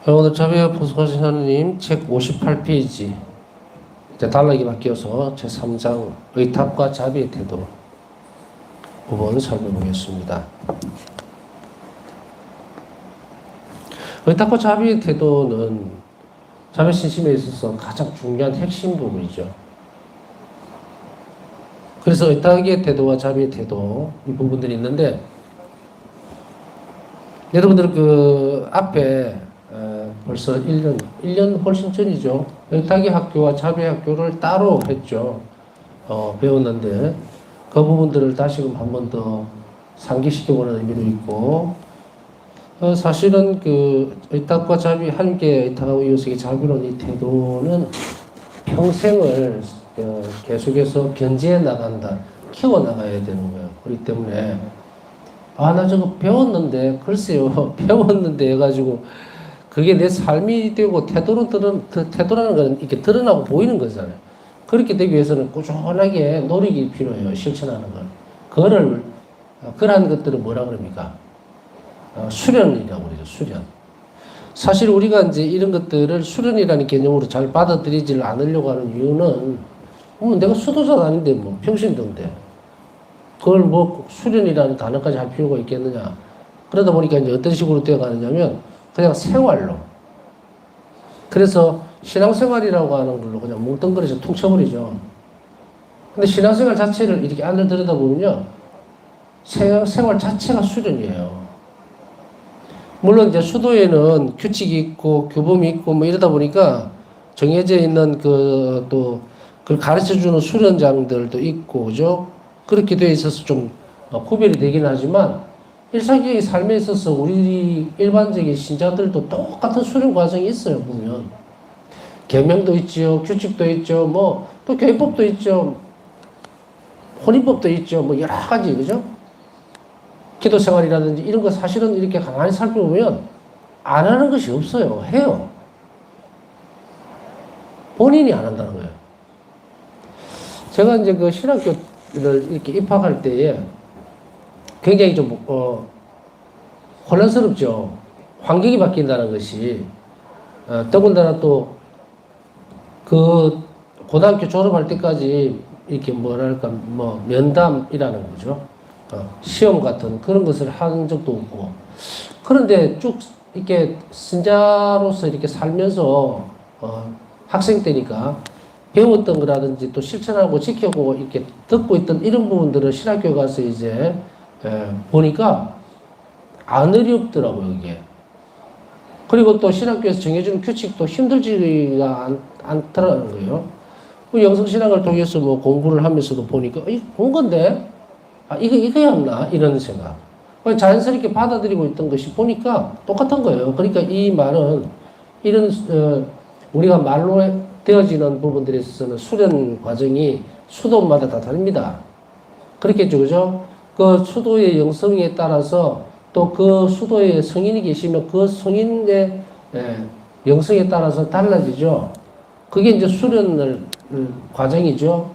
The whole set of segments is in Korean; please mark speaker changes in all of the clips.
Speaker 1: 오늘 자비와 포스코신 하느님 책 58페이지 이제 단락이 바뀌어서 제3장 의탁과 자비의 태도 부분 살펴보겠습니다. 의탁과 자비의 태도는 자비 신심에 있어서 가장 중요한 핵심 부분이죠. 그래서 의탁의 태도와 자비의 태도 이 부분들이 있는데 여러분들 그 앞에 벌써 1년 훨씬 전이죠. 의탁의 학교와 자비의 학교를 따로 했죠. 배웠는데 그 부분들을 다시금 한 번 더 상기시켜보는 의미도 있고 사실은 그 의탁과 자비 함께 의탁하고 이웃에게 자비로운 이 태도는 평생을 계속해서 견지해 나간다, 키워 나가야 되는 거예요. 그렇기 때문에 나 저거 배웠는데 글쎄요 배웠는데 해가지고 그게 내 삶이 되고 태도라는 건 이렇게 드러나고 보이는 거잖아요. 그렇게 되기 위해서는 꾸준하게 노력이 필요해요. 실천하는 걸. 그러한 것들은 뭐라 그럽니까? 수련이라고 그러죠. 수련. 사실 우리가 이제 이런 것들을 수련이라는 개념으로 잘 받아들이지 않으려고 하는 이유는 내가 수도자도 아닌데 뭐 평신도인데 그걸 뭐 수련이라는 단어까지 할 필요가 있겠느냐. 그러다 보니까 이제 어떤 식으로 되어가느냐면 그냥 생활로. 그래서 신앙생활이라고 하는 걸로 그냥 뭉뚱그려서 퉁쳐버리죠. 근데 신앙생활 자체를 이렇게 안을 들여다보면요. 생활 자체가 수련이에요. 물론 이제 수도에는 규칙이 있고 규범이 있고 뭐 이러다 보니까 정해져 있는 또 그걸 가르쳐주는 수련장들도 있고, 그죠? 그렇게 되어 있어서 좀 구별이 되긴 하지만 일상적인 삶에 있어서 우리 일반적인 신자들도 똑같은 수련 과정이 있어요, 보면. 계명도 있죠, 규칙도 있죠, 뭐, 또 교회법도 있죠, 혼인법도 있죠, 뭐, 여러 가지, 그죠? 기도 생활이라든지 이런 거 사실은 이렇게 가만히 살펴보면 안 하는 것이 없어요. 해요. 본인이 안 한다는 거예요. 제가 이제 그 신학교를 이렇게 입학할 때에 굉장히 좀, 혼란스럽죠. 환경이 바뀐다는 것이. 더군다나 또, 고등학교 졸업할 때까지 이렇게 뭐랄까, 면담이라는 거죠. 시험 같은 그런 것을 한 적도 없고. 그런데 쭉 이렇게 신자로서 이렇게 살면서, 학생 때니까 배웠던 거라든지 또 실천하고 지켜보고 이렇게 듣고 있던 이런 부분들을 신학교에 가서 이제 보니까 안 어렵더라고요, 이게. 그리고 또 신학교에서 정해주는 규칙도 힘들지가 않더라는 거예요. 영성신학을 통해서 뭐 공부를 하면서도 보니까, 본 건데? 이거였나? 이런 생각. 자연스럽게 받아들이고 있던 것이 보니까 똑같은 거예요. 그러니까 이 말은, 이런, 우리가 말로 되어지는 부분들에 있어서는 수련 과정이 수도마다 다 다릅니다. 그렇겠죠, 그죠? 그 수도의 영성에 따라서 또 그 수도에 성인이 계시면 그 성인의 영성에 따라서 달라지죠. 그게 이제 수련을 과정이죠.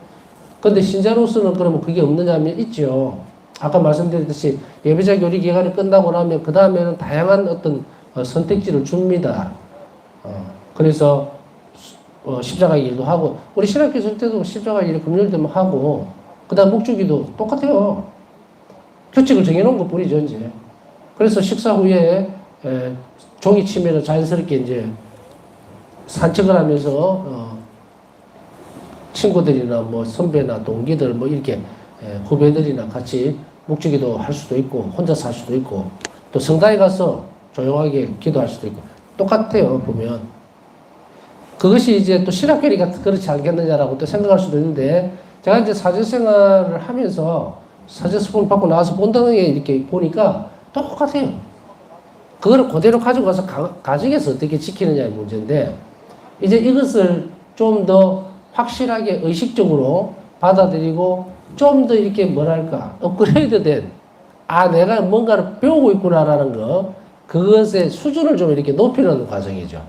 Speaker 1: 근데 신자로서는 그러면 그게 없느냐면 있죠. 아까 말씀드렸듯이 예배자 교리 기간이 끝나고 나면 그 다음에는 다양한 어떤 선택지를 줍니다. 그래서 십자가 일도 하고 우리 신학교 있을 때도 십자가 일 금요일 되면 하고 그 다음 묵주기도 똑같아요. 규칙을 정해놓은 것 뿐이죠, 이제. 그래서 식사 후에 종이 치면은 자연스럽게 이제 산책을 하면서 친구들이나 뭐 선배나 동기들 뭐 이렇게 후배들이나 같이 묵주기도 할 수도 있고 혼자서 할 수도 있고 또 성당에 가서 조용하게 기도할 수도 있고 똑같아요, 보면. 그것이 이제 또 신학교리가 그렇지 않겠느냐라고 또 생각할 수도 있는데 제가 이제 사제생활을 하면서 사제수분 받고 나와서 본당에 이렇게 보니까 똑같아요. 그걸 그대로 가져가서 가정에서 어떻게 지키느냐의 문제인데 이제 이것을 좀 더 확실하게 의식적으로 받아들이고 좀 더 이렇게 뭐랄까 업그레이드 된 내가 뭔가를 배우고 있구나라는 거 그것의 수준을 좀 이렇게 높이는 과정이죠.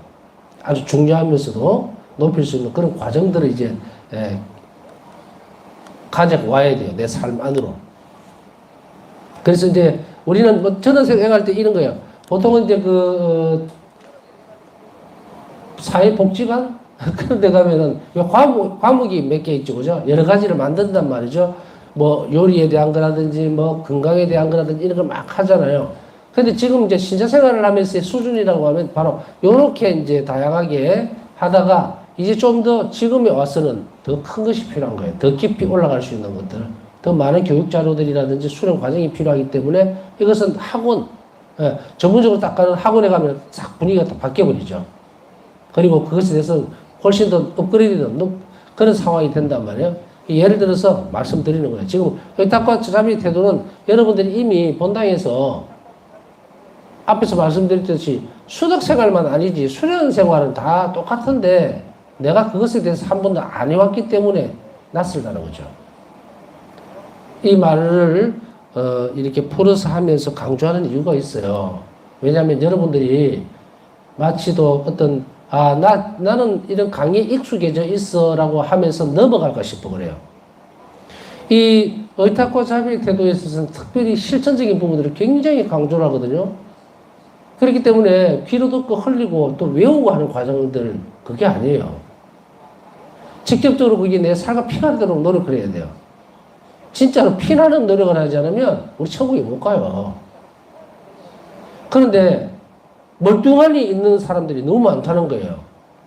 Speaker 1: 아주 중요하면서도 높일 수 있는 그런 과정들을 이제 가져와야 돼요. 내 삶 안으로. 그래서 이제 우리는 저는 생각할 때 이런 거예요. 보통은 이제 사회복지관? 그런 데 가면은 과목이 몇 개 있죠. 그죠? 여러 가지를 만든단 말이죠. 뭐 요리에 대한 거라든지 뭐 건강에 대한 거라든지 이런 걸 막 하잖아요. 근데 지금 이제 신자 생활을 하면서의 수준이라고 하면 바로 요렇게 이제 다양하게 하다가 이제 좀 더 지금에 와서는 더 큰 것이 필요한 거예요. 더 깊이 올라갈 수 있는 것들. 더 많은 교육 자료들이라든지 수련 과정이 필요하기 때문에 이것은 학원, 전문적으로 딱 가는 학원에 가면 싹 분위기가 딱 바뀌어버리죠. 그리고 그것에 대해서 훨씬 더 업그레이드된 그런 상황이 된단 말이에요. 예를 들어서 말씀드리는 거예요. 지금 의탁과 자비 태도는 여러분들이 이미 본당에서 앞에서 말씀드렸듯이 수덕 생활만 아니지 수련 생활은 다 똑같은데 내가 그것에 대해서 한 번도 안 해왔기 때문에 낯설다는 거죠. 이 말을 이렇게 풀어서 하면서 강조하는 이유가 있어요. 왜냐하면 여러분들이 마치도 어떤 나는 이런 강의에 익숙해져 있어 라고 하면서 넘어갈까 싶어 그래요. 이 의탁과 자비의 태도에 있어서는 특별히 실천적인 부분들을 굉장히 강조를 하거든요. 그렇기 때문에 귀로 듣고 흘리고 또 외우고 하는 과정들 그게 아니에요. 직접적으로 그게 내 살과 피나도록 노력을 해야 돼요. 진짜로 피나는 노력을 하지 않으면 우리 천국에 못 가요. 그런데 멀뚱하니 있는 사람들이 너무 많다는 거예요.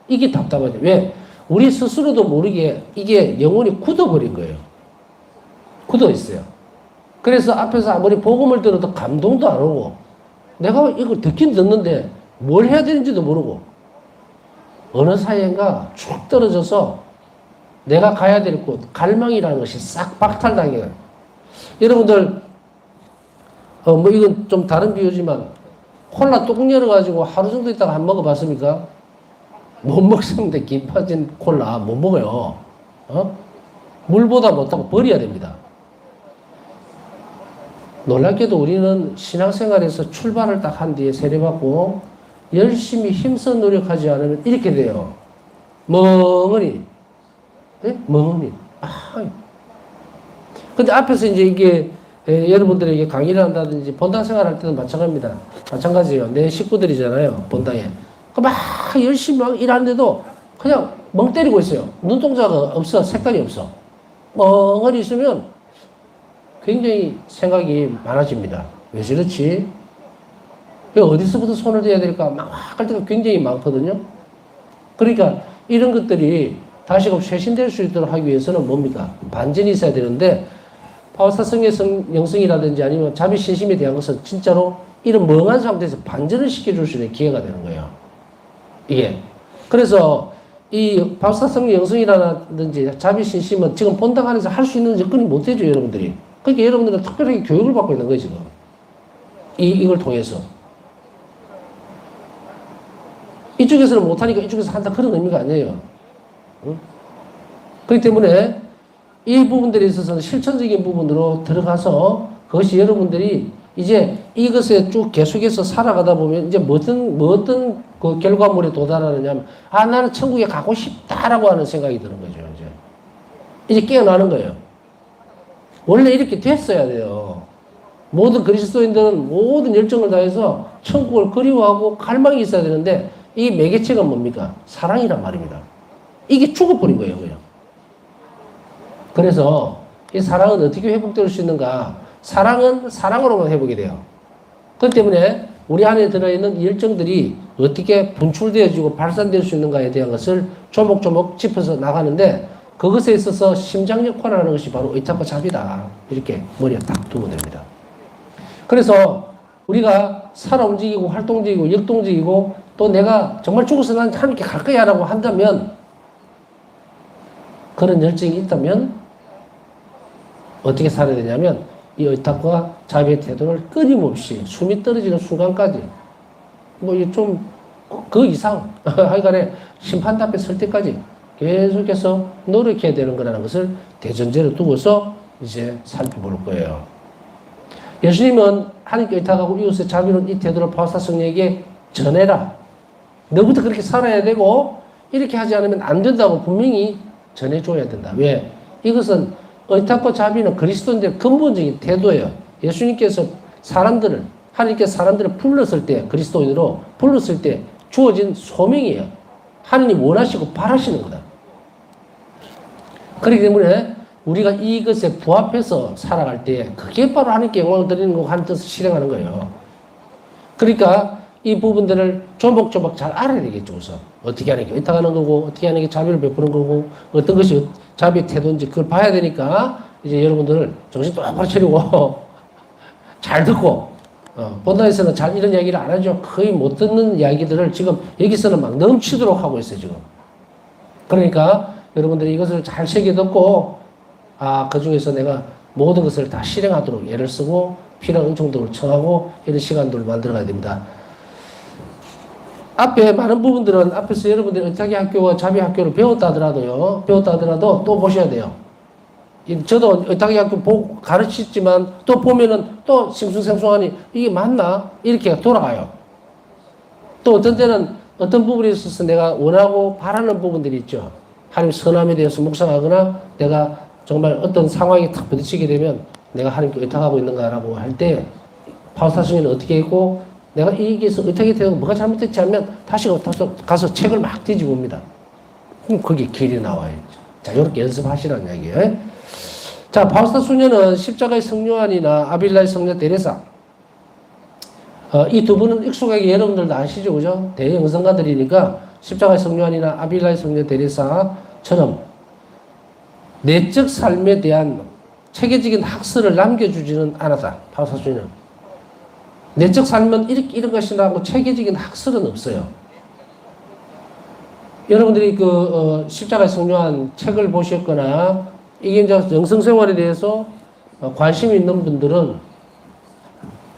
Speaker 1: 이게 답답하죠. 왜? 우리 스스로도 모르게 이게 영혼이 굳어버린 거예요. 굳어 있어요. 그래서 앞에서 아무리 복음을 들어도 감동도 안 오고 내가 이걸 듣긴 듣는데 뭘 해야 되는지도 모르고 어느 사이인가 쭉 떨어져서 내가 가야 될 곳, 갈망이라는 것이 싹 박탈당해요. 여러분들, 뭐 이건 좀 다른 비유지만 콜라 뚜껑 열어가지고 하루 정도 있다가 안 먹어봤습니까? 못 먹습니다. 김 빠진 콜라 못 먹어요. 물보다 못하고 버려야 됩니다. 놀랍게도 우리는 신앙생활에서 출발을 딱 한 뒤에 세례받고 열심히 힘써 노력하지 않으면 이렇게 돼요. 멍하니. 네? 멍하니. 근데 앞에서 이제 이게 여러분들에게 강의를 한다든지 본당 생활할 때도 마찬가지예요. 내 식구들이잖아요. 본당에. 막 열심히 막 일하는데도 그냥 멍 때리고 있어요. 눈동자가 없어. 색깔이 없어. 멍하니 있으면 굉장히 생각이 많아집니다. 왜 저렇지? 왜 어디서부터 손을 대야 될까? 막 할 때가 굉장히 많거든요. 그러니까 이런 것들이 다시금 쇄신될 수 있도록 하기 위해서는 뭡니까? 반전이 있어야 되는데 파워사성의 영성이라든지 아니면 자비신심에 대한 것은 진짜로 이런 멍한 상태에서 반전을 시켜줄 수 있는 기회가 되는 거예요. 이게. 그래서 이 파워사성 영성이라든지 자비신심은 지금 본당 안에서 할 수 있는 접근이 못 되죠, 여러분들이. 그러니까 여러분들은 특별하게 교육을 받고 있는 거예요, 지금. 이걸 통해서. 이쪽에서는 못하니까 이쪽에서 한다 그런 의미가 아니에요. 응? 그렇기 때문에 이 부분들에 있어서는 실천적인 부분으로 들어가서 그것이 여러분들이 이제 이것에 쭉 계속해서 살아가다 보면 이제 어떤 그 결과물에 도달하느냐면 나는 천국에 가고 싶다라고 하는 생각이 드는 거죠. 이제 깨어나는 거예요. 원래 이렇게 됐어야 돼요. 모든 그리스도인들은 모든 열정을 다해서 천국을 그리워하고 갈망이 있어야 되는데 이 매개체가 뭡니까? 사랑이란 말입니다. 이게 죽어버린 거예요, 그냥. 그래서 이 사랑은 어떻게 회복될 수 있는가? 사랑은 사랑으로만 회복이 돼요. 그렇기 때문에 우리 안에 들어있는 열정들이 어떻게 분출되어지고 발산될 수 있는가에 대한 것을 조목조목 짚어서 나가는데 그것에 있어서 심장 역할을 하는 것이 바로 의탁과 자비다. 이렇게 머리에 딱 두면 됩니다. 그래서 우리가 살아 움직이고 활동적이고 역동적이고 또 내가 정말 죽어서 난 하나님께 갈 거야 라고 한다면 그런 열정이 있다면 어떻게 살아야 되냐면 이 의탁과 자비의 태도를 끊임없이 숨이 떨어지는 순간까지 뭐 좀 그 이상 하여간에 심판 앞에 설 때까지 계속해서 노력해야 되는 거라는 것을 대전제로 두고서 이제 살펴볼 거예요. 예수님은 하나님께 의탁하고 이웃의 자비로운 이 태도를 바사성에게 전해라. 너부터 그렇게 살아야 되고 이렇게 하지 않으면 안 된다고 분명히 전해줘야 된다. 왜? 이것은 의탁과 자비는 그리스도인들의 근본적인 태도예요. 예수님께서 하나님께서 사람들을 불렀을 때, 그리스도인으로 불렀을 때 주어진 소명이에요. 하느님 원하시고 바라시는 거다. 그렇기 때문에 우리가 이것에 부합해서 살아갈 때 그게 바로 하나님께 영광을 드리는 거고 하는 뜻을 실행하는 거예요. 그러니까 이 부분들을 조목조목 잘 알아야 되겠죠. 우선 어떻게 하는 게 의탁하는 거고 어떻게 하는 게 자비를 베푸는 거고 어떤 것이 자비의 태도인지 그걸 봐야 되니까 이제 여러분들 정신 똑바로 차리고 잘 듣고 본당에서는 잘 이런 이야기를 안 하죠. 거의 못 듣는 이야기들을 지금 여기서는 막 넘치도록 하고 있어요. 지금. 그러니까 여러분들이 이것을 잘 새겨 듣고 그 중에서 내가 모든 것을 다 실행하도록 애를 쓰고 필요한 은총들을 청하고 이런 시간들을 만들어가야 됩니다. 앞에 많은 부분들은 앞에서 여러분들이 의탁의 학교와 자비 학교를 배웠다 하더라도 또 보셔야 돼요. 저도 의탁의 학교 보고 가르치지만 또 보면은 또 싱숭생숭하니 이게 맞나? 이렇게 돌아가요. 또 어떤 때는 어떤 부분에 있어서 내가 원하고 바라는 부분들이 있죠. 하나님 선함에 대해서 묵상하거나 내가 정말 어떤 상황이 탁 부딪히게 되면 내가 하나님께 의탁하고 있는가라고 할 때 파우스타승에는 어떻게 했고 내가 이게서 의탁이 되고 뭐가 잘못됐지 하면 다시 가서 책을 막 뒤집습니다. 그럼 거기 길이 나와요. 자, 이렇게 연습하시라는 이야기예요. 자, 파우스타 수녀는 십자가의 성요한이나 아빌라의 성녀 데레사. 이 두 분은 익숙하게 여러분들도 아시죠, 그죠? 대영성가들이니까 십자가의 성요한이나 아빌라의 성녀 데레사처럼 내적 삶에 대한 체계적인 학설을 남겨주지는 않았다. 파우스타 수녀는. 내적 삶은 이런 것이라고 체계적인 학설은 없어요. 여러분들이 십자가의 성요한 책을 보셨거나 이게 이제 영성생활에 대해서 관심이 있는 분들은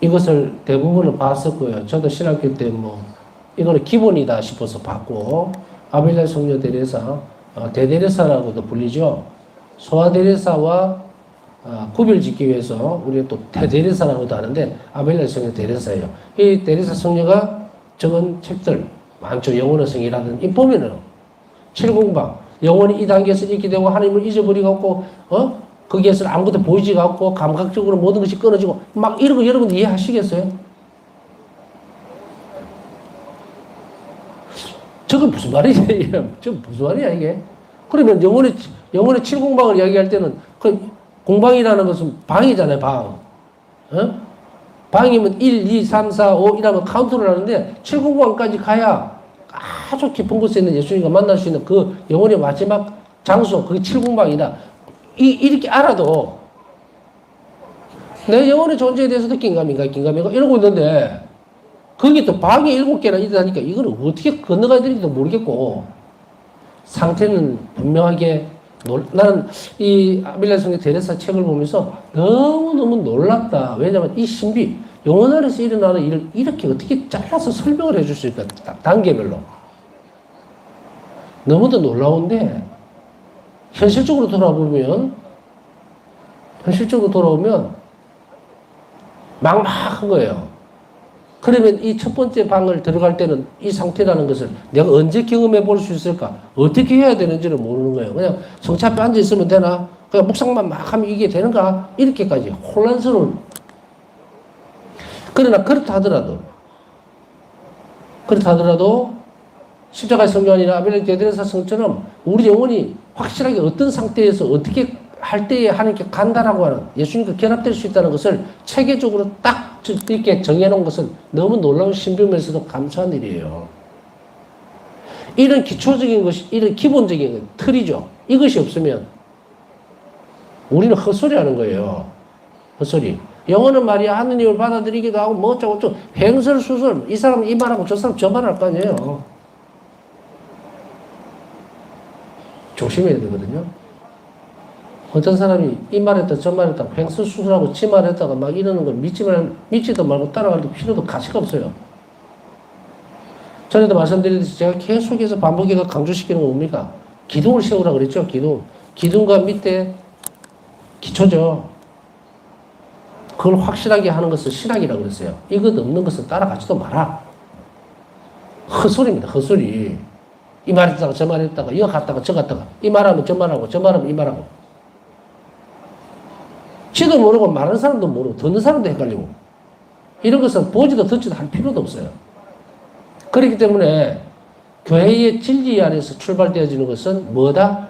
Speaker 1: 이것을 대부분은 봤을 거예요. 저도 신학교 때 이거는 기본이다 싶어서 봤고, 아빌라의 성녀 데레사, 대데레사라고도 불리죠. 소아데레사와 구별 짓기 위해서 우리가 또 대데레사라고도 하는데 아벨라의 성녀 데레사예요. 이 데레사 성녀가 적은 책들 많죠. 영혼의 성이라든지 이 보면은 칠공방 영혼이 이 단계에서 이렇게 되고 하나님을 잊어버리고 거기에서 아무것도 보이지가 않고 감각적으로 모든 것이 끊어지고 막 이런 거 여러분 이해하시겠어요? 저건 무슨 말이냐 이게? 저건 무슨 말이야 이게? 그러면 영혼의 칠공방을 이야기할 때는 공방이라는 것은 방이잖아요, 방. 방이면 1, 2, 3, 4, 5 이라면 카운트를 하는데 7공방까지 가야 아주 깊은 곳에 있는 예수님과 만날 수 있는 그 영혼의 마지막 장소, 그게 7공방이다. 이렇게 알아도 내 영혼의 존재에 대해서도 긴가민가 이러고 있는데 거기 또 방이 7개나 있다니까 이걸 어떻게 건너가야 되는지도 모르겠고 상태는 분명하게 나는 이 아빌라의 성녀 데레사 책을 보면서 너무너무 놀랍다. 왜냐하면 이 신비, 영혼 안에서 일어나는 일을 이렇게 어떻게 잘라서 설명을 해줄 수 있을까? 단계별로. 너무도 놀라운데 현실적으로 돌아오면 막막한 거예요. 그러면 이 첫 번째 방을 들어갈 때는 이 상태라는 것을 내가 언제 경험해 볼 수 있을까? 어떻게 해야 되는지를 모르는 거예요. 그냥 성차 앞에 앉아 있으면 되나? 그냥 묵상만 막 하면 이게 되는가? 이렇게까지 혼란스러운. 그러나 그렇다 하더라도 십자가의 성요한이나 아벨라의 대데레사 성처럼 우리 영혼이 확실하게 어떤 상태에서 어떻게 할 때에 하나님께 간다라고 하는 예수님과 결합될 수 있다는 것을 체계적으로 딱 이렇게 정해놓은 것은 너무 놀라운 신비면서도 감사한 일이에요. 이런 기초적인 것이, 이런 기본적인 틀이죠. 이것이 없으면 우리는 헛소리 하는 거예요. 헛소리. 영어는 말이야 하느님을 받아들이기도 하고 뭐 어쩌고 횡설수설 이 사람 이 말하고 저 사람 저 말할 거 아니에요. 조심해야 되거든요. 어떤 사람이 이 말했다 저 말했다 횡설수설하고 지 말했다가 막 이러는 걸 믿지도 말고 따라갈 필요도 가치가 없어요. 전에도 말씀드렸듯이 제가 계속해서 반복해서 강조시키는 건 뭡니까? 기둥을 세우라 그랬죠. 기둥과 밑에 기초죠. 그걸 확실하게 하는 것을 신학이라고 그랬어요. 이것 없는 것은 따라가지도 마라. 헛소리입니다. 헛소리. 이 말했다가 저 말했다가 이거 갔다가 저 갔다가 이 말하면 저 말하고 저 말하면 이 말하고 지도 모르고 말하는 사람도 모르고 듣는 사람도 헷갈리고 이런 것은 보지도 듣지도 할 필요도 없어요. 그렇기 때문에 교회의 진리 안에서 출발되어지는 것은 뭐다?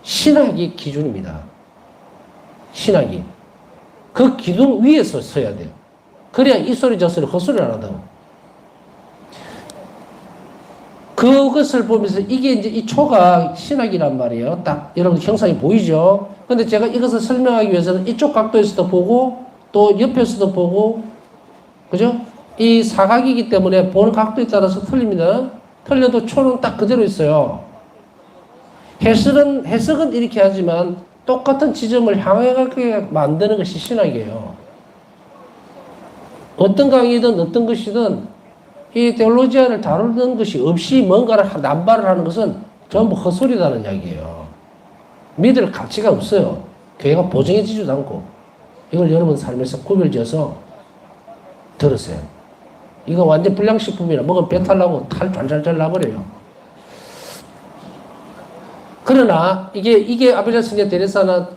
Speaker 1: 신학이 기준입니다. 신학이. 그 기둥 위에서 서야 돼요. 그래야 이 소리 저 소리 헛소리를 안 한다고. 그것을 보면서 이게 이제 이 초가 신학이란 말이에요. 딱 여러분 형상이 보이죠? 근데 제가 이것을 설명하기 위해서는 이쪽 각도에서도 보고 또 옆에서도 보고 그죠? 이 사각이기 때문에 보는 각도에 따라서 틀립니다. 틀려도 초는 딱 그대로 있어요. 해석은 이렇게 하지만 똑같은 지점을 향하게 만드는 것이 신학이에요. 어떤 강의든 어떤 것이든 이 테올로지아를 다루는 것이 없이 뭔가를 남발을 하는 것은 전부 헛소리라는 이야기예요. 믿을 가치가 없어요. 교회가 보증해지지도 않고. 이걸 여러분 삶에서 구별지어서 들으세요. 이거 완전 불량식품이라 먹으면 배탈 나고 탈 잘잘잘 나버려요. 그러나 이게 아벨라 성녀 데레사나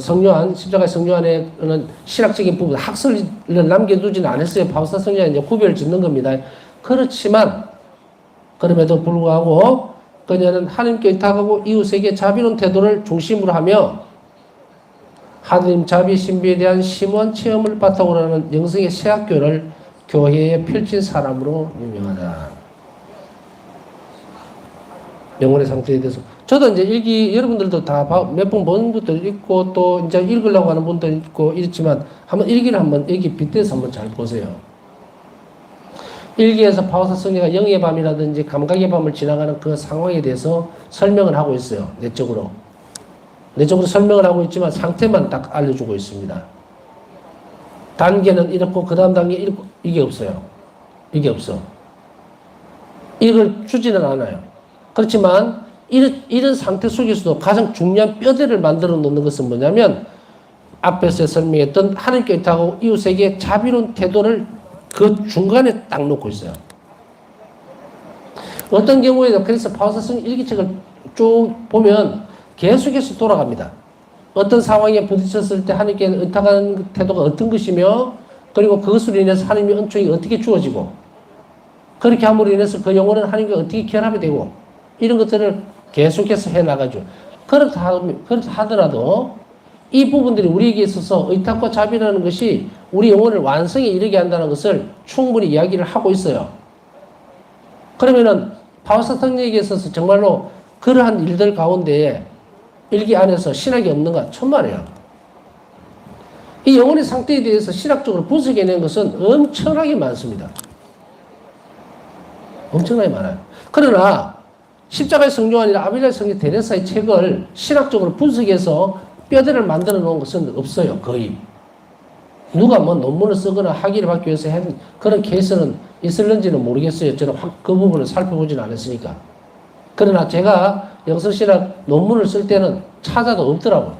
Speaker 1: 성요한 십자가의 성요한에는 신학적인 부분 학설을 남겨두지는 않았어요. 바우사 성녀가 이제 구별을 짓는 겁니다. 그렇지만 그럼에도 불구하고 그녀는 하나님께 의탁하고 이웃에게 자비로운 태도를 중심으로 하며 하나님 자비 신비에 대한 심오한 체험을 바탕으로 하는 영성의 새 학교를 교회에 펼친 사람으로 유명하다. 영혼의 상태에 대해서. 저도 이제 일기, 여러분들도 다 몇 번 본 분들 있고, 또 이제 읽으려고 하는 분들 있고, 이렇지만, 일기를 일기 빗대서 한번 잘 보세요. 일기에서 바오사 성녀가 영의 밤이라든지 감각의 밤을 지나가는 그 상황에 대해서 설명을 하고 있어요. 내적으로. 내적으로 설명을 하고 있지만 상태만 딱 알려주고 있습니다. 단계는 이렇고, 그 다음 단계 이렇고, 이게 없어요. 이게 없어. 이걸 주지는 않아요. 그렇지만 이런 상태 속에서도 가장 중요한 뼈대를 만들어 놓는 것은 뭐냐면 앞에서 설명했던 하나님께 의탁하고 이웃에게 자비로운 태도를 그 중간에 딱 놓고 있어요. 어떤 경우에도 그래서 바오사성 일기책을 쭉 보면 계속해서 돌아갑니다. 어떤 상황에 부딪혔을 때 하나님께 의탁하는 태도가 어떤 것이며 그리고 그것으로 인해서 하나님의 은총이 어떻게 주어지고 그렇게 함으로 인해서 그 영혼은 하나님과 어떻게 결합이 되고 이런 것들을 계속해서 해나가죠. 그렇다 하더라도 이 부분들이 우리에게 있어서 의탁과 자비라는 것이 우리 영혼을 완성에 이르게 한다는 것을 충분히 이야기를 하고 있어요. 그러면은 바오사 성령에게 있어서 정말로 그러한 일들 가운데 일기 안에서 신학이 없는가? 천만에요. 이 영혼의 상태에 대해서 신학적으로 분석해낸 것은 엄청나게 많습니다. 엄청나게 많아요. 그러나 십자가의 성요한이나 아벨라의 성녀 데레사의 책을 신학적으로 분석해서 뼈대를 만들어 놓은 것은 없어요. 거의. 누가 뭐 논문을 쓰거나 학위를 받기 위해서 한 그런 케이스는 있을는지는 모르겠어요. 저는 그 부분을 살펴보지는 않았으니까. 그러나 제가 영성신학 논문을 쓸 때는 찾아도 없더라고요.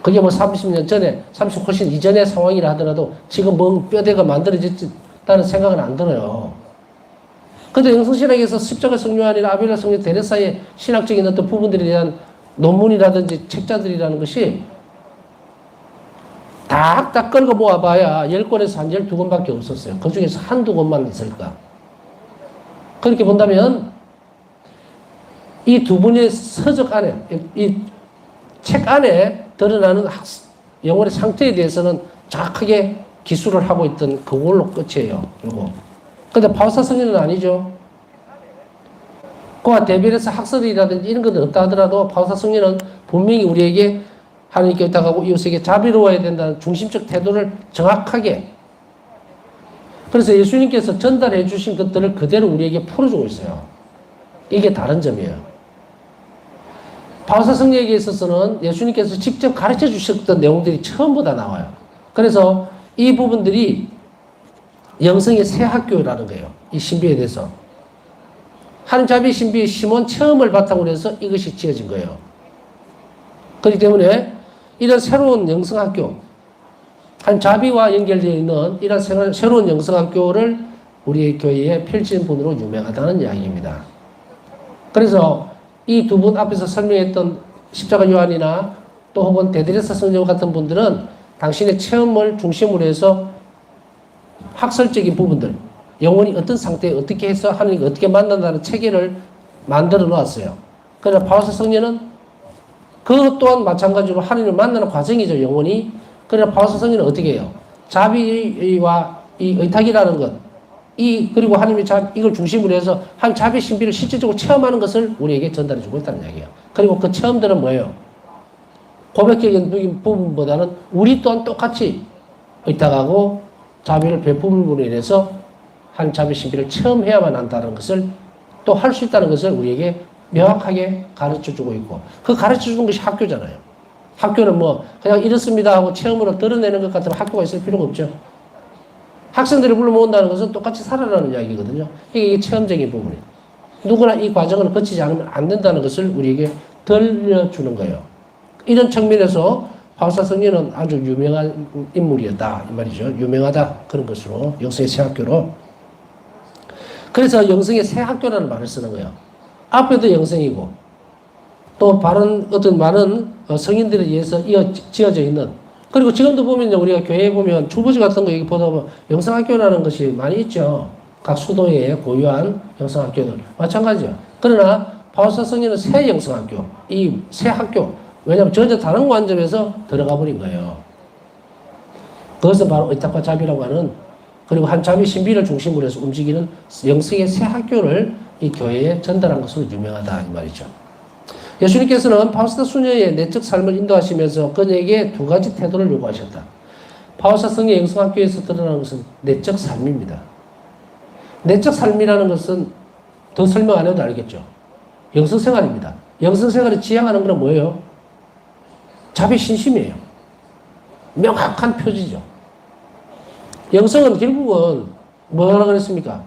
Speaker 1: 그게 뭐 30년 전에, 30 훨씬 이전의 상황이라 하더라도 지금 뭔 뼈대가 만들어졌다는 생각은 안 들어요. 근데 영성신학에서 십자가 성요한이나 아벨라 성녀 데레사의 신학적인 어떤 부분들에 대한 논문이라든지 책자들이라는 것이 딱 끌고 모아봐야 10권에서 한 12권밖에 없었어요. 그 중에서 한두 권만 있을까. 그렇게 본다면 이 두 분의 서적 안에, 이 책 안에 드러나는 영혼의 상태에 대해서는 정확하게 기술을 하고 있던 그걸로 끝이에요. 요거. 근데 바오사 성녀는 아니죠. 그와 대별해서 학설이라든지 이런 것은 없다 하더라도 바오사 성녀는 분명히 우리에게 하나님께 의탁하고 이웃에게 자비로워야 된다는 중심적 태도를 정확하게 그래서 예수님께서 전달해 주신 것들을 그대로 우리에게 풀어주고 있어요. 이게 다른 점이에요. 바오사 성녀에게 있어서는 예수님께서 직접 가르쳐 주셨던 내용들이 처음부 다 나와요. 그래서 이 부분들이 영성의 새 학교라는 거예요. 이 신비에 대해서. 하나님 자비 신비의 심오한 체험을 바탕으로 해서 이것이 지어진 거예요. 그렇기 때문에 이런 새로운 영성학교, 하나님 자비와 연결되어 있는 이런 새로운 영성학교를 우리의 교회에 펼친 분으로 유명하다는 이야기입니다. 그래서 이 두 분 앞에서 설명했던 십자가 요한이나 또 혹은 데드레사 성령 같은 분들은 당신의 체험을 중심으로 해서 학설적인 부분들, 영혼이 어떤 상태에 어떻게 해서 하나님과 어떻게 만난다는 체계를 만들어 놓았어요. 그러나 바울사 성녀는 그것 또한 마찬가지로 하나님을 만나는 과정이죠, 영혼이. 그러나 바울사 성녀는 어떻게 해요? 자비와 이 의탁이라는 것, 그리고 하나님의 이걸 중심으로 해서 한 자비 신비를 실질적으로 체험하는 것을 우리에게 전달해 주고 있다는 이야기예요. 그리고 그 체험들은 뭐예요? 고백적인 부분보다는 우리 또한 똑같이 의탁하고 자비를 베품으로 인해서 한 자비 신비를 체험해야만 한다는 것을 또 할 수 있다는 것을 우리에게 명확하게 가르쳐 주고 있고, 그 가르쳐 주는 것이 학교잖아요. 학교는 뭐 그냥 이렇습니다 하고 체험으로 드러내는 것 같으면 학교가 있을 필요가 없죠. 학생들이 불러 모은다는 것은 똑같이 살아라는 이야기거든요. 이게 체험적인 부분이에요. 누구나 이 과정을 거치지 않으면 안 된다는 것을 우리에게 들려주는 거예요. 이런 측면에서 바울사 성녀는 아주 유명한 인물이었다 이 말이죠. 유명하다 그런 것으로 영성의 새 학교로. 그래서 영성의 새 학교라는 말을 쓰는 거예요. 앞에도 영성이고 또 어떤 많은 성인들에 의해서 지어져 있는, 그리고 지금도 보면 우리가 교회에 보면 주보지 같은 거 여기 보다 보면 영성학교라는 것이 많이 있죠. 각 수도에 고유한 영성학교들 마찬가지죠. 그러나 바울사 성녀는 새 영성학교, 이 새 학교, 왜냐하면 전혀 다른 관점에서 들어가 버린 거예요. 그것은 바로 의탁과 자비라고 하는, 그리고 한 자비 신비를 중심으로 해서 움직이는 영성의 새 학교를 이 교회에 전달한 것으로 유명하다 이 말이죠. 예수님께서는 바울사 수녀의 내적 삶을 인도하시면서 그녀에게 두 가지 태도를 요구하셨다. 바울사 성녀 영성학교에서 드러나는 것은 내적 삶입니다. 내적 삶이라는 것은 더 설명 안 해도 알겠죠. 영성생활입니다. 영성생활을 지향하는 건 뭐예요? 자비신심이에요. 명확한 표지죠. 영성은 결국은 뭐라고 그랬습니까?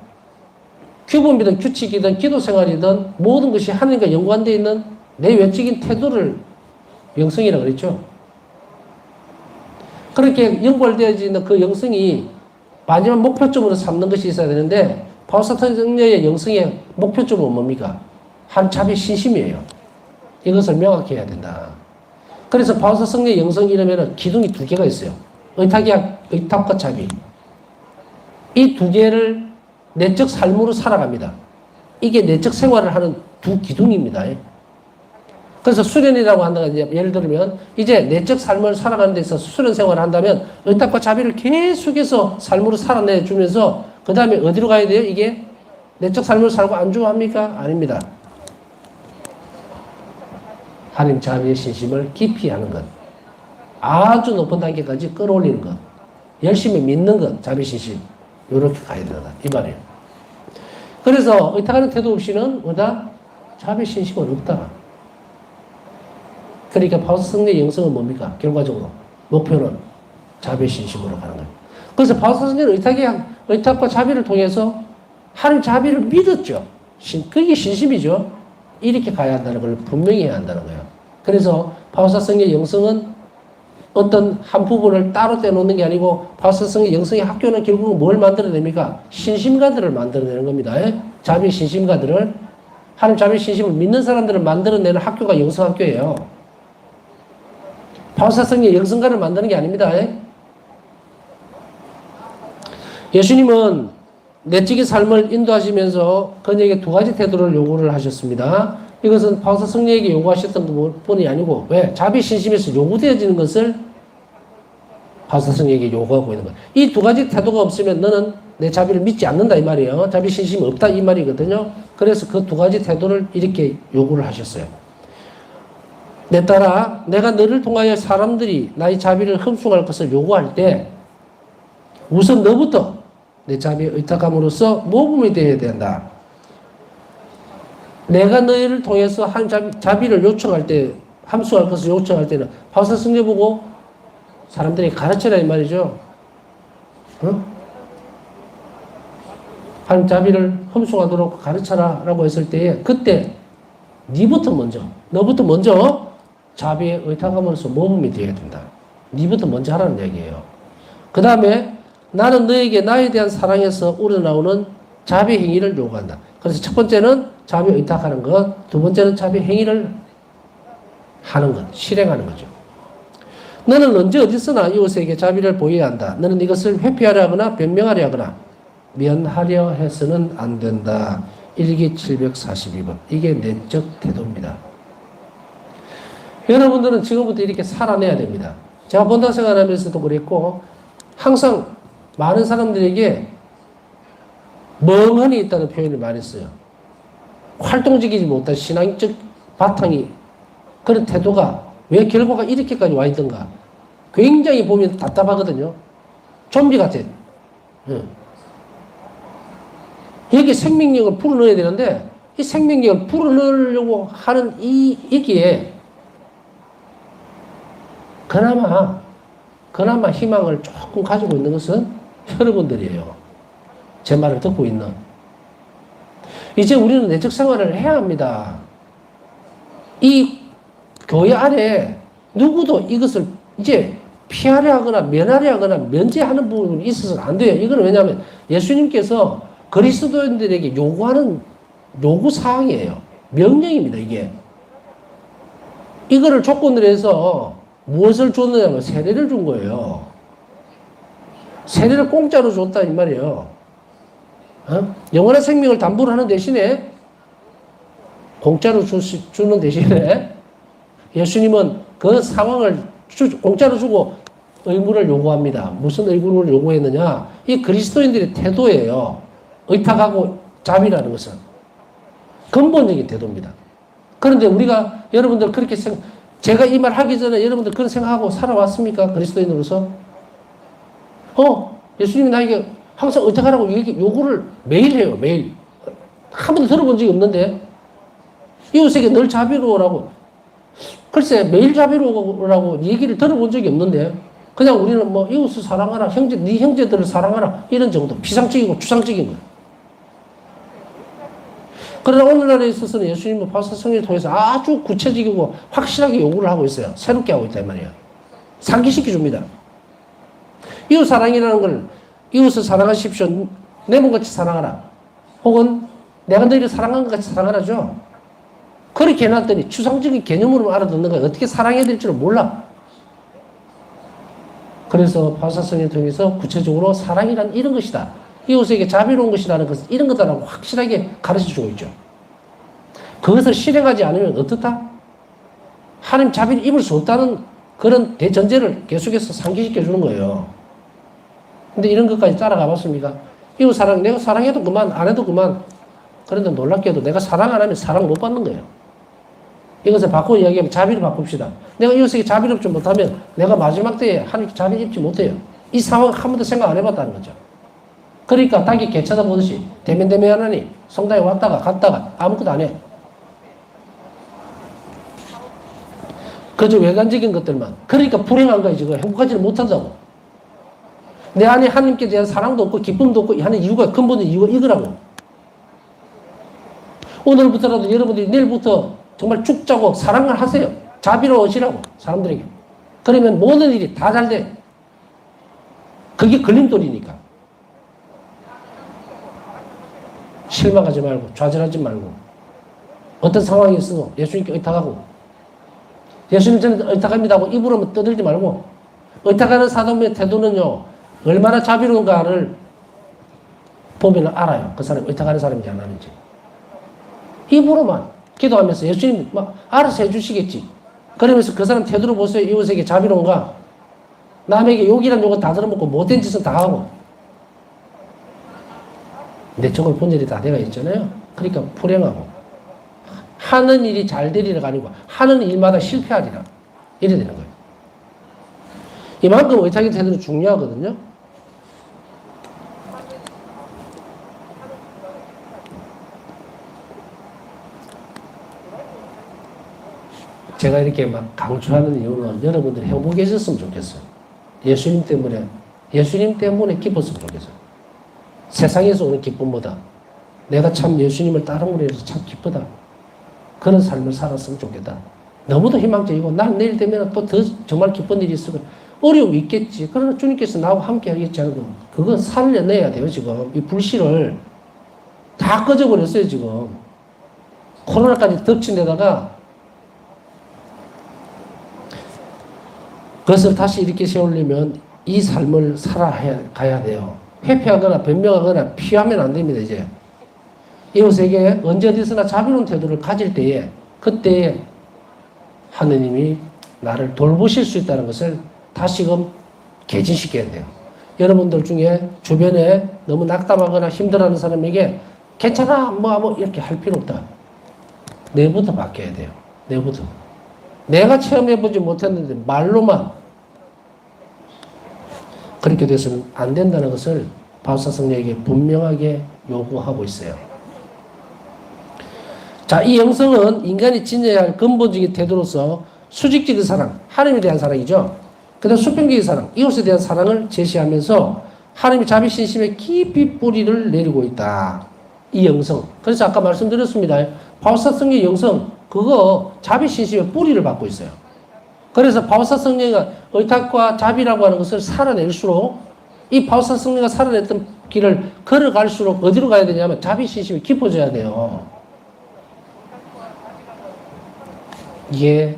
Speaker 1: 규범이든 규칙이든 기도생활이든 모든 것이 하나님과 연관되어 있는 내 외적인 태도를 영성이라고 그랬죠. 그렇게 연결되어지는 그 영성이 마지막 목표점으로 삼는 것이 있어야 되는데, 바울사 성녀의 영성의 목표점은 뭡니까? 한 자비 신심이에요. 이것을 명확히 해야 된다. 그래서 바울사 성녀의 영성 이름에는 기둥이 두 개가 있어요. 의탁과 자비. 이 두 개를 내적 삶으로 살아갑니다. 이게 내적 생활을 하는 두 기둥입니다. 그래서 수련이라고 한다가 예를 들면 이제 내적 삶을 살아가는 데 있어서 수련 생활을 한다면 의탁과 자비를 계속해서 삶으로 살아내주면서 그 다음에 어디로 가야 돼요? 이게 내적 삶을 살고 안주합니까? 아닙니다. 하나님 자비의 신심을 깊이 하는 것, 아주 높은 단계까지 끌어올리는 것, 열심히 믿는 것, 자비 신심 이렇게 가야 된다 이 말이에요. 그래서 의탁하는 태도 없이는 뭐다? 자비 신심은 없다. 그러니까 바울사 성녀의 영성은 뭡니까? 결과적으로 목표는 자비 신심으로 가는 거예요. 그래서 바울사 성녀는 의탁과 자비를 통해서 하나님 자비를 믿었죠. 그게 신심이죠. 이렇게 가야 한다는 걸 분명히 해야 한다는 거예요. 그래서 바울사 성녀의 영성은 어떤 한 부분을 따로 떼놓는 게 아니고, 바울사 성녀의 영성의 학교는 결국은 뭘 만들어냅니까? 신심가들을 만들어내는 겁니다. 자비 신심가들을, 하나님 자비 신심을 믿는 사람들을 만들어내는 학교가 영성학교예요. 바울사 성녀의 영성가를 만드는 게 아닙니다. 예수님은 내적인 삶을 인도하시면서 그녀에게 두 가지 태도를 요구를 하셨습니다. 이것은 바울사 성녀에게 요구하셨던 것뿐이 아니고, 왜? 자비 신심에서 요구되어지는 것을 바울사 성녀에게 요구하고 있는 거예요. 이 두 가지 태도가 없으면 너는 내 자비를 믿지 않는다 이 말이에요. 자비 신심이 없다 이 말이거든요. 그래서 그 두 가지 태도를 이렇게 요구를 하셨어요. 내 딸아, 내가 너를 통하여 사람들이 나의 자비를 흠숭할 것을 요구할 때 우선 너부터 내 자비에 의탁함으로써 모범이 되어야 된다. 내가 너희를 통해서 한 자비를 요청할 때, 함수할 것을 요청할 때는 바울사 성녀 보고 사람들이 가르쳐라 이 말이죠. 한 자비를 흠숭하도록 가르쳐라 라고 했을 때에, 그때 너부터 먼저 자비에 의탁함으로써 모범이 되어야 된다. 너부터 먼저 하라는 얘기예요. 그 다음에 나는 너에게 나에 대한 사랑에서 우러나오는 자비 행위를 요구한다. 그래서 첫 번째는 자비 의탁하는 것, 두 번째는 자비 행위를 하는 것, 실행하는 거죠. 너는 언제 어디서나 이웃에게 자비를 보여야 한다. 너는 이것을 회피하려 하거나 변명하려 하거나 면하려 해서는 안 된다. 일기 742번. 이게 내적 태도입니다. 여러분들은 지금부터 이렇게 살아내야 됩니다. 제가 본당 생활하면서도 그랬고, 항상 많은 사람들에게 멍하니 있다는 표현을 많이 써요. 활동적이지 못한 신앙적 바탕이, 그런 태도가 왜 결과가 이렇게까지 와 있던가. 굉장히 보면 답답하거든요. 좀비 같아. 여기 생명력을 불어넣어야 되는데, 이 생명력을 불어넣으려고 하는 이기에 그나마 희망을 조금 가지고 있는 것은 여러분들이에요. 제 말을 듣고 있는. 이제 우리는 내적 생활을 해야 합니다. 이 교회 안에 누구도 이것을 이제 피하려 하거나 면하려 하거나 면제하는 부분이 있어서는 안 돼요. 이거는 왜냐하면 예수님께서 그리스도인들에게 요구하는 요구사항이에요. 명령입니다, 이게. 이거를 조건으로 해서 무엇을 줬느냐면 세례를 준 거예요. 세례를 공짜로 줬다 이 말이에요. 영원한 생명을 담보로 하는 대신에 공짜로 주는 대신에 예수님은 그 상황을 공짜로 주고 의무를 요구합니다. 무슨 의무를 요구했느냐? 이 그리스도인들의 태도예요. 의탁하고 자비라는 것은 근본적인 태도입니다. 그런데 우리가 여러분들 그렇게 제가 이 말 하기 전에 여러분들 그런 생각하고 살아왔습니까? 그리스도인으로서? 예수님이 나에게 항상 의탁하라고 요구를 매일 해요. 매일. 한 번도 들어본 적이 없는데 이웃에게 늘 자비로우라고. 글쎄 매일 자비로우라고 얘기를 들어본 적이 없는데 그냥 우리는 뭐 이웃을 사랑하라, 네 형제들을 사랑하라 이런 정도. 피상적이고 추상적인 거예요. 그러나 오늘날에 있어서는 예수님은 파사성리를 통해서 아주 구체적이고 확실하게 요구를 하고 있어요. 새롭게 하고 있단 말이에요. 상기시켜 줍니다. 이웃 사랑이라는 걸 이웃을 사랑하십시오. 내 몸같이 사랑하라. 혹은 내가 너희를 사랑한 것 같이 사랑하라죠. 그렇게 해놨더니 추상적인 개념으로 알아듣는 거야. 어떻게 사랑해야 될지를 몰라. 그래서 파사성리를 통해서 구체적으로 사랑이란 이런 것이다. 이웃에게 자비로운 것이라는 것은 이런 거다라고 확실하게 가르쳐주고 있죠. 그것을 실행하지 않으면 어떻다? 하나님 자비를 입을 수 없다는 그런 대전제를 계속해서 상기시켜 주는 거예요. 근데 이런 것까지 따라가 봤습니까? 이웃 사랑, 내가 사랑해도 그만, 안 해도 그만. 그런데 놀랍게도 내가 사랑 안 하면 사랑 못 받는 거예요. 이것을 바꾸고 이야기하면 자비를 바꿉시다. 내가 이웃에게 자비를 좀 못하면 내가 마지막 때에 하나님 자비를 입지 못해요. 이 상황 한 번도 생각 안 해봤다는 거죠. 그러니까 닭이 개 쳐다보듯이 대면대면하니 성당에 왔다가 갔다가 아무것도 안 해. 그저 외관적인 것들만. 그러니까 불행한 거야 지금. 행복하지는 못한다고. 내 안에 하나님께 대한 사랑도 없고 기쁨도 없고 하는 이유가 근본적인 이유가 이거라고. 오늘부터라도 여러분들이 내일부터 정말 죽자고 사랑을 하세요. 자비로우시라고 사람들에게. 그러면 모든 일이 다 잘 돼. 그게 걸림돌이니까. 실망하지 말고 좌절하지 말고 어떤 상황이 있어도 예수님께 의탁하고 예수님 저는 의탁합니다 하고 입으로만 떠들지 말고 의탁하는 사람의 태도는요 얼마나 자비로운가를 보면 알아요. 그 사람이 의탁하는 사람인지 안 하는지. 입으로만 기도하면서 예수님 막 알아서 해주시겠지. 그러면서 그 사람 태도를 보세요. 이웃에게 자비로운가? 남에게 욕이란 욕은 다 들어먹고 못된 짓은 다 하고 내적으로 본질이 다 되어 있잖아요. 그러니까 불행하고 하는 일이 잘 되리라가 아니고 하는 일마다 실패하리라 이래 되는 거예요. 이만큼 의탁의 태도는 중요하거든요. 제가 이렇게 막 강조하는 이유는 여러분들이 행복해졌으면 좋겠어요. 예수님 때문에 기뻤으면 좋겠어요. 세상에서 오는 기쁨보다 내가 참 예수님을 따름으로 해서 참 기쁘다. 그런 삶을 살았으면 좋겠다. 너무도 희망적이고 난 내일 되면 또 더 정말 기쁜 일이 있을 거야. 어려움이 있겠지. 그러나 주님께서 나하고 함께 하겠지 하고 그거 살려내야 돼요. 지금 이 불씨를 다 꺼져버렸어요. 지금 코로나까지 덮친 데다가 그것을 다시 이렇게 세우려면 이 삶을 살아가야 돼요. 회피하거나 변명하거나 피하면 안 됩니다, 이제. 이웃에게 언제 어디서나 자비로운 태도를 가질 때에, 그때 하느님이 나를 돌보실 수 있다는 것을 다시금 개진시켜야 돼요. 여러분들 중에 주변에 너무 낙담하거나 힘들어하는 사람에게 괜찮아, 뭐, 이렇게 할 필요 없다. 내부터 바뀌어야 돼요. 내부터. 내가 체험해보지 못했는데 말로만 그렇게 돼서는 안 된다는 것을 바울사성령에게 분명하게 요구하고 있어요. 자, 이 영성은 인간이 지녀야 할 근본적인 태도로서 수직적인 사랑, 하나님에 대한 사랑이죠. 그 다음 수평적인 사랑, 이웃에 대한 사랑을 제시하면서 하나님의 자비신심에 깊이 뿌리를 내리고 있다. 이 영성. 그래서 아까 말씀드렸습니다. 바울사성령의 영성, 그거 자비신심의 뿌리를 받고 있어요. 그래서 바울사성령이 의탁과 자비라고 하는 것을 살아낼수록, 이 바울사성령이 살아냈던 길을 걸어갈수록 어디로 가야 되냐면 자비신심이 깊어져야 돼요. 이게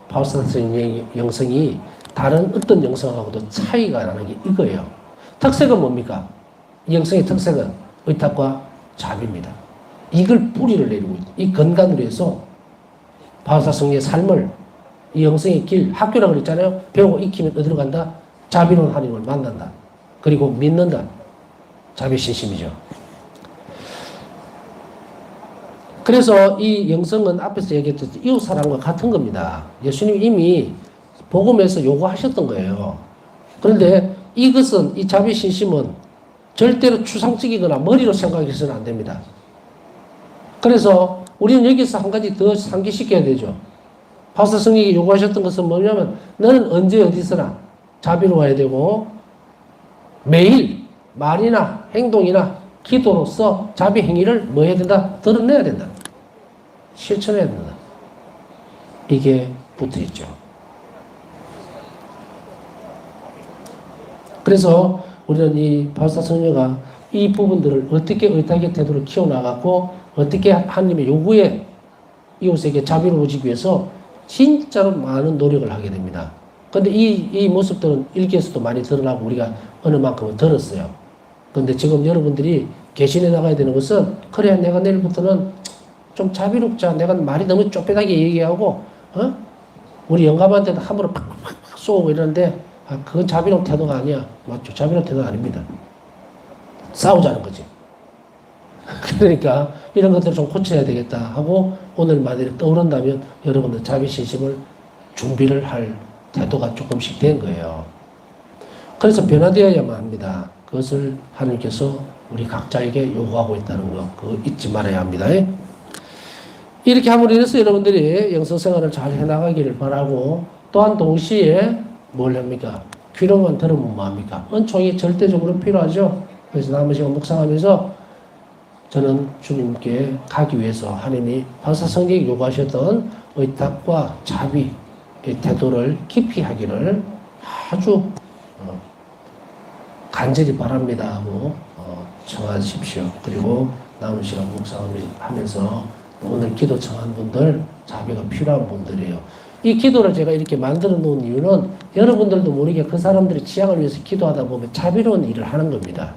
Speaker 1: 바울사성령의 영성이 다른 어떤 영성하고도 차이가 나는 게 이거예요. 특색은 뭡니까? 이 영성의 특색은 의탁과 자비입니다. 이걸 뿌리를 내리고 있다. 이 근간으로 해서 바울사성령의 삶을, 이 영성의 길, 학교라고 그랬잖아요. 배우고 익히면 어디로 간다? 자비로운 하나님을 만난다. 그리고 믿는다. 자비신심이죠. 그래서 이 영성은 앞에서 얘기했듯이 이웃사랑과 같은 겁니다. 예수님이 이미 복음에서 요구하셨던 거예요. 그런데 이것은, 이 자비신심은 절대로 추상적이거나 머리로 생각해서는 안 됩니다. 그래서 우리는 여기서 한 가지 더 상기시켜야 되죠. 바울사성령이 요구하셨던 것은 뭐냐면 너는 언제 어디서나 자비로워야 되고 매일 말이나 행동이나 기도로서 자비 행위를 뭐 해야 된다? 드러내야 된다. 실천해야 된다. 이게 붙어 있죠. 그래서 우리는 이 바울사성령가 이 부분들을 어떻게 의탁의 태도를 키워나갔고 어떻게 하나님의 요구에 이웃에게 자비로워지기 위해서 진짜로 많은 노력을 하게 됩니다. 그런데 이 모습들은 일기에서도 많이 드러나고 우리가 어느 만큼은 들었어요. 그런데 지금 여러분들이 개신해 나가야 되는 것은, 그래 내가 내일부터는 좀 자비롭자, 내가 말이 너무 좁게 얘기하고 우리 영감한테도 함부로 팍팍 쏘고 이러는데 그건 자비로운 태도가 아니야. 맞죠? 자비로운 태도가 아닙니다. 싸우자는 거지. 그러니까 이런 것들을 좀 고쳐야 되겠다 하고 오늘 말들이 떠오른다면 여러분들 자비신심을 준비를 할 태도가 조금씩 된 거예요. 그래서 변화되어야만 합니다. 그것을 하나님께서 우리 각자에게 요구하고 있다는 거, 그거 잊지 말아야 합니다. 이렇게 함으로 인해서 여러분들이 영성생활을 잘 해나가기를 바라고, 또한 동시에 뭘 합니까? 귀로만 들으면 뭐합니까? 은총이 절대적으로 필요하죠. 그래서 남은 시간 묵상하면서 저는 주님께 가기 위해서 하나님이 바울사성령이 요구하셨던 의탁과 자비의 태도를 깊이 하기를 아주 간절히 바랍니다 하고 청하십시오. 그리고 남은 시간 묵상하면서 오늘 기도 청한 분들, 자비가 필요한 분들이에요. 이 기도를 제가 이렇게 만들어 놓은 이유는 여러분들도 모르게 그 사람들의 취향을 위해서 기도하다 보면 자비로운 일을 하는 겁니다.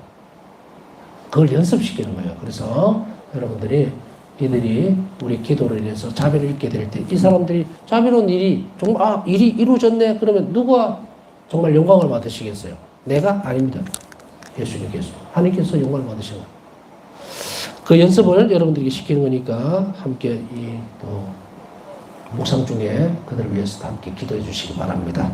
Speaker 1: 그걸 연습시키는 거예요. 그래서 여러분들이 이들이 우리 기도를 인해서 자비를 잊게 될 때 이 사람들이 자비로운 일이 정말 일이 이루어졌네 그러면 누가 정말 영광을 받으시겠어요? 내가? 아닙니다. 예수님께서, 하나님께서 영광을 받으시는 거예요. 그 연습을 여러분들에게 시키는 거니까 함께 이 묵상 중에 그들을 위해서 함께 기도해 주시기 바랍니다.